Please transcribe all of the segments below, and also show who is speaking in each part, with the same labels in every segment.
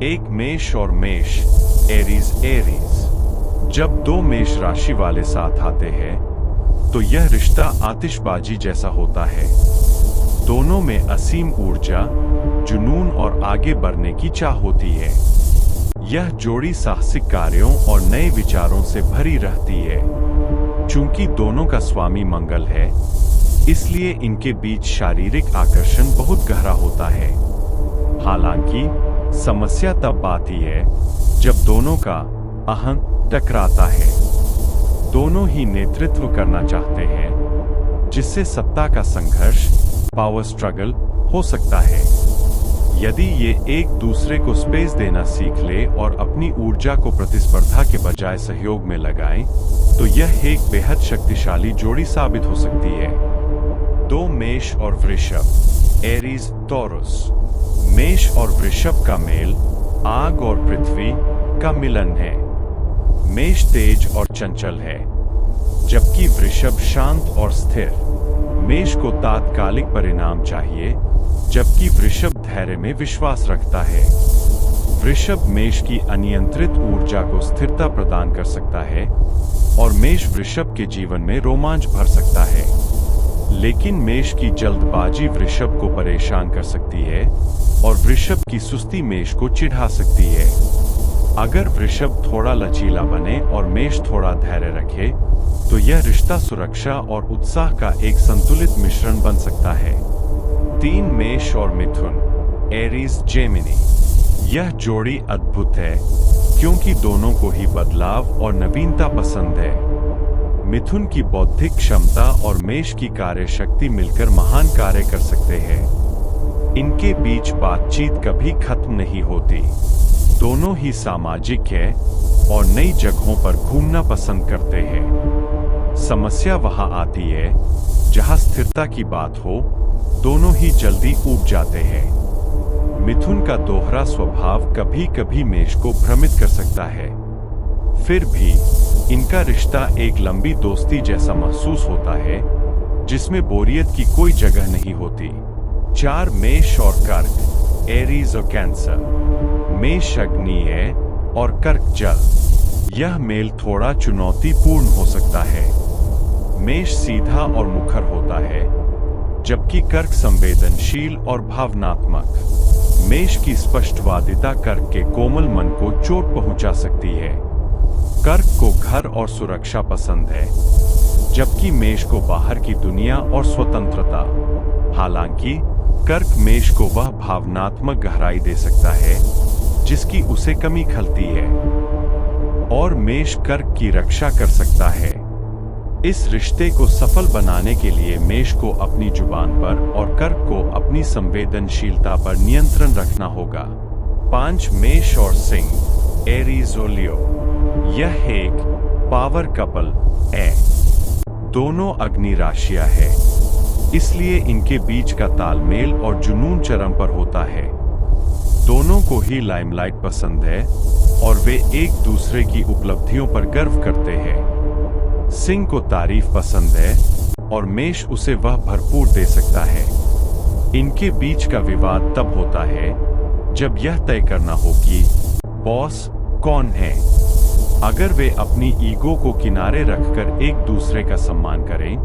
Speaker 1: एक मेष और मेष, एरीज एरीज। जब दो मेष राशि वाले साथ आते हैं तो यह रिश्ता आतिशबाजी जैसा होता है। दोनों में असीम ऊर्जा, जुनून और आगे बढ़ने की चाह होती है। यह जोड़ी साहसिक कार्यों और नए विचारों से भरी रहती है। चूंकि दोनों का स्वामी मंगल है, इसलिए इनके बीच शारीरिक आकर्षण बहुत गहरा होता है। हालांकि समस्या तब आती है जब दोनों का अहं टकराता है। दोनों ही नेतृत्व करना चाहते हैं, जिससे सत्ता का संघर्ष, पावर स्ट्रगल हो सकता है। यदि ये एक दूसरे को स्पेस देना सीख ले और अपनी ऊर्जा को प्रतिस्पर्धा के बजाय सहयोग में लगाएं, तो यह एक बेहद शक्तिशाली जोड़ी साबित हो सकती है। दो मेष और वृषभ, एरीज टॉरस। मेष और वृषभ का मेल आग और पृथ्वी का मिलन है। मेष तेज और चंचल है, जबकि वृषभ शांत और स्थिर। मेष को तात्कालिक परिणाम चाहिए, जबकि वृषभ धैर्य में विश्वास रखता है। वृषभ मेष की अनियंत्रित ऊर्जा को स्थिरता प्रदान कर सकता है और मेष वृषभ के जीवन में रोमांच भर सकता है। लेकिन मेष की जल्दबाजी वृषभ को परेशान कर सकती है और वृषभ की सुस्ती मेष को चिढ़ा सकती है। अगर वृषभ थोड़ा लचीला बने और मेष थोड़ा धैर्य रखे, तो यह रिश्ता सुरक्षा और उत्साह का एक संतुलित मिश्रण बन सकता है। तीन मेष और मिथुन, एरीज जेमिनी। यह जोड़ी अद्भुत है क्योंकि दोनों को ही बदलाव और नवीनता पसंद है। मिथुन की बौद्धिक क्षमता और मेष की कार्यशक्ति मिलकर महान कार्य कर सकते हैं। इनके बीच बातचीत कभी खत्म नहीं होती। दोनों ही सामाजिक है और नई जगहों पर घूमना पसंद करते हैं। समस्या वहां आती है जहां स्थिरता की बात हो। दोनों ही जल्दी ऊब जाते हैं। मिथुन का दोहरा स्वभाव कभी कभी मेष को भ्रमित कर सकता है। फिर भी इनका रिश्ता एक लंबी दोस्ती जैसा महसूस होता है, जिसमें बोरियत की कोई जगह नहीं होती। चार मेष और कर्क, एरीज और कैंसर। मेष अग्नि है और कर्क जल। यह मेल थोड़ा चुनौतीपूर्ण हो सकता है। मेष सीधा और मुखर होता है, जबकि कर्क संवेदनशील और भावनात्मक। मेष की स्पष्टवादिता कर्क के कोमल मन को चोट पहुंचा सकती है। कर्क को घर और सुरक्षा पसंद है, जबकि मेष को बाहर की दुनिया और स्वतंत्रता। हालांकि कर्क मेष को वह भावनात्मक गहराई दे सकता है जिसकी उसे कमी खलती है, और मेष कर्क की रक्षा कर सकता है। इस रिश्ते को सफल बनाने के लिए मेष को अपनी जुबान पर और कर्क को अपनी संवेदनशीलता पर नियंत्रण रखना होगा। पांच मेष और सिंह, एरीज और लियो। यह एक पावर कपल है। दोनों अग्नि राशियां हैं, इसलिए इनके बीच का तालमेल और जुनून चरम पर होता है। दोनों को ही लाइमलाइट पसंद है और वे एक दूसरे की उपलब्धियों पर गर्व करते हैं। सिंह को तारीफ पसंद है और मेष उसे वह भरपूर दे सकता है। इनके बीच का विवाद तब होता है जब यह तय करना हो कि बॉस कौन है। अगर वे अपनी ईगो को किनारे रखकर एक दूसरे का सम्मान करें,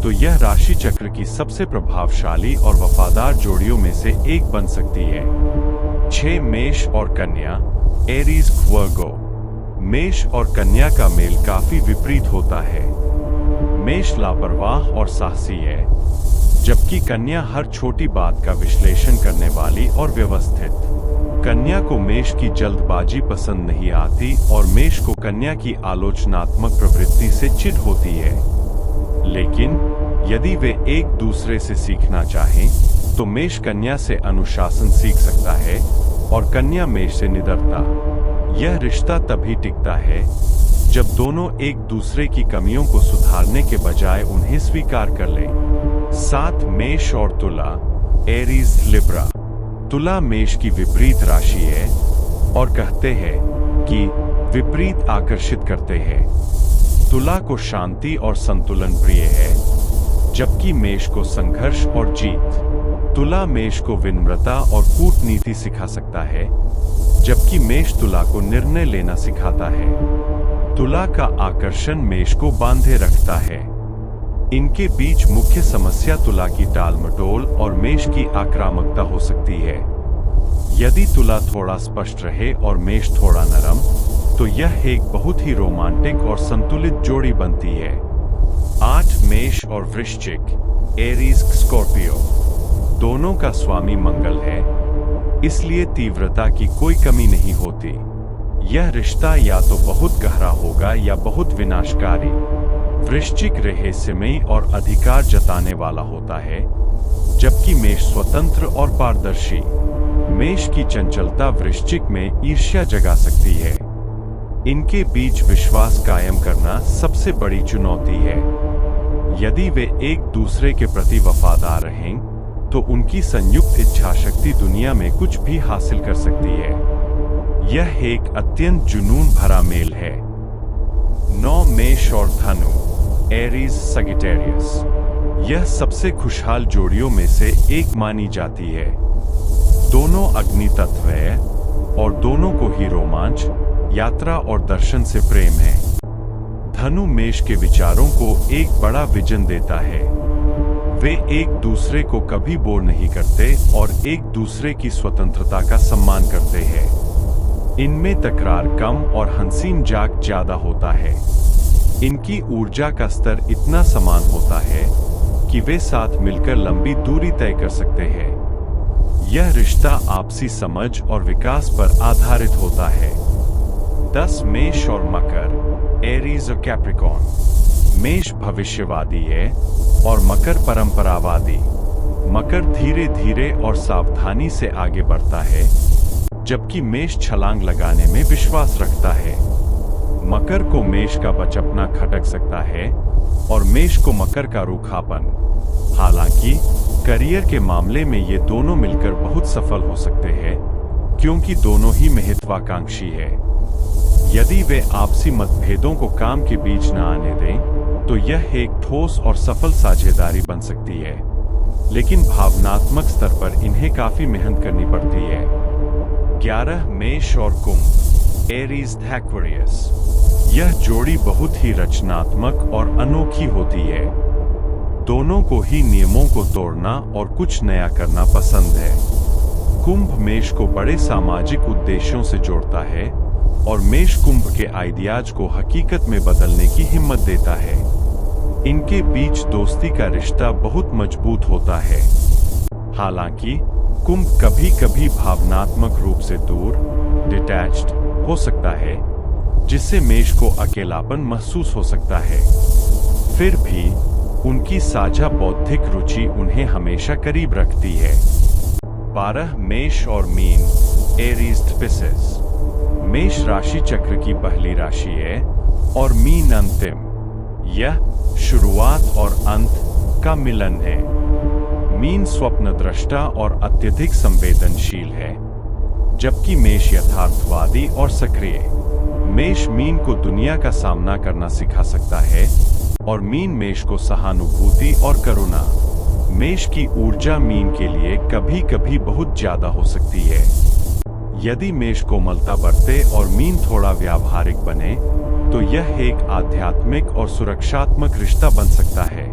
Speaker 1: तो यह राशि चक्र की सबसे प्रभावशाली और वफादार जोड़ियों में से एक बन सकती है। छह मेष और कन्या, एरीज वर्गो। मेष और कन्या का मेल काफी विपरीत होता है। मेष लापरवाह और साहसी है, जबकि कन्या हर छोटी बात का विश्लेषण करने वाली और व्यवस्थित। कन्या को मेष की जल्दबाजी पसंद नहीं आती और मेष को कन्या की आलोचनात्मक प्रवृत्ति से चिढ़ होती है। लेकिन यदि वे एक दूसरे से सीखना चाहें, तो मेष कन्या से अनुशासन सीख सकता है और कन्या मेष से निडरता। यह रिश्ता तभी टिकता है जब दोनों एक दूसरे की कमियों को सुधारने के बजाय उन्हें स्वीकार कर लें। सात मेष और तुला, एरीज लिब्रा। तुला मेष की विपरीत राशि है और कहते हैं कि विपरीत आकर्षित करते हैं। तुला को शांति और संतुलन प्रिय है, जबकि मेष को संघर्ष और जीत। तुला मेष को विनम्रता और कूटनीति सिखा सकता है, जबकि मेष तुला को निर्णय लेना सिखाता है। तुला का आकर्षण मेष को बांधे रखता है। इनके बीच मुख्य समस्या तुला की टालमटोल और मेष की आक्रामकता हो सकती है। यदि तुला थोड़ा स्पष्ट रहे और मेष थोड़ा नरम, तो यह एक बहुत ही रोमांटिक और संतुलित जोड़ी बनती है। 8 मेष और वृश्चिक एरीज स्कॉर्पियो दोनों का स्वामी मंगल है, इसलिए तीव्रता की कोई कमी नहीं होती। यह रिश्ता या तो बहुत गहरा होगा या बहुत विनाशकारी। वृश्चिक रहस्यमयी और अधिकार जताने वाला होता है, जबकि मेष स्वतंत्र और पारदर्शी। मेष की चंचलता वृश्चिक में ईर्ष्या जगा सकती है। इनके बीच विश्वास कायम करना सबसे बड़ी चुनौती है। यदि वे एक दूसरे के प्रति वफादार रहें, तो उनकी संयुक्त इच्छा शक्ति दुनिया में कुछ भी हासिल कर सकती है। यह एक अत्यंत जुनून भरा मेल है। 9 मेष और धनु एरीज सगिटेरियस यह सबसे खुशहाल जोड़ियों में से एक मानी जाती है। दोनों अग्नि तत्व है और दोनों को ही रोमांच, यात्रा और दर्शन से प्रेम है। धनु मेष के विचारों को एक बड़ा विजन देता है। वे एक दूसरे को कभी बोर नहीं करते और एक दूसरे की स्वतंत्रता का सम्मान करते हैं। इनमें तकरार कम और हंसी मजाक ज्यादा होता है। इनकी ऊर्जा का स्तर इतना समान होता है कि वे साथ मिलकर लंबी दूरी तय कर सकते हैं। यह रिश्ता आपसी समझ और विकास पर आधारित होता है। 10 मेष और मकर एरीज और कैप्रिकॉर्न मेष भविष्यवादी है और मकर परंपरावादी। मकर धीरे धीरे और सावधानी से आगे बढ़ता है, जबकि मेष छलांग लगाने में विश्वास रखता है। मकर को मेष का बचपना खटक सकता है और मेष को मकर का रूखापन। हालांकि करियर के मामले में ये दोनों मिलकर बहुत सफल हो सकते हैं, क्योंकि दोनों ही महत्वाकांक्षी है। यदि वे आपसी मतभेदों को काम के बीच न आने दें, तो यह एक ठोस और सफल साझेदारी बन सकती है। लेकिन भावनात्मक स्तर पर इन्हें काफी मेहनत करनी पड़ती है। 11 मेष और कुंभ एरीज एक्वेरियस यह जोड़ी बहुत ही रचनात्मक और अनोखी होती है। दोनों को ही नियमों को तोड़ना और कुछ नया करना पसंद है। कुंभ मेष को बड़े सामाजिक उद्देश्यों से जोड़ता है और मेष कुंभ के आइडियाज को हकीकत में बदलने की हिम्मत देता है। इनके बीच दोस्ती का रिश्ता बहुत मजबूत होता है। हालांकि कुंभ कभी कभी भावनात्मक रूप से दूर डिटैच्ड हो सकता है, जिससे मेष को अकेलापन महसूस हो सकता है। फिर भी उनकी साझा बौद्धिक रुचि उन्हें हमेशा करीब रखती है। 12 मेष और मीन एरीज पिसेस मेष राशि चक्र की पहली राशि है और मीन अंतिम। यह शुरुआत और अंत का मिलन है। मीन स्वप्नद्रष्टा और अत्यधिक संवेदनशील है, जबकि मेष यथार्थवादी और सक्रिय। मेष मीन को दुनिया का सामना करना सिखा सकता है और मीन मेष को सहानुभूति और करुणा। मेष की ऊर्जा मीन के लिए कभी कभी बहुत ज्यादा हो सकती है। यदि मेष कोमलता बरते और मीन थोड़ा व्यावहारिक बने, तो यह एक आध्यात्मिक और सुरक्षात्मक रिश्ता बन सकता है।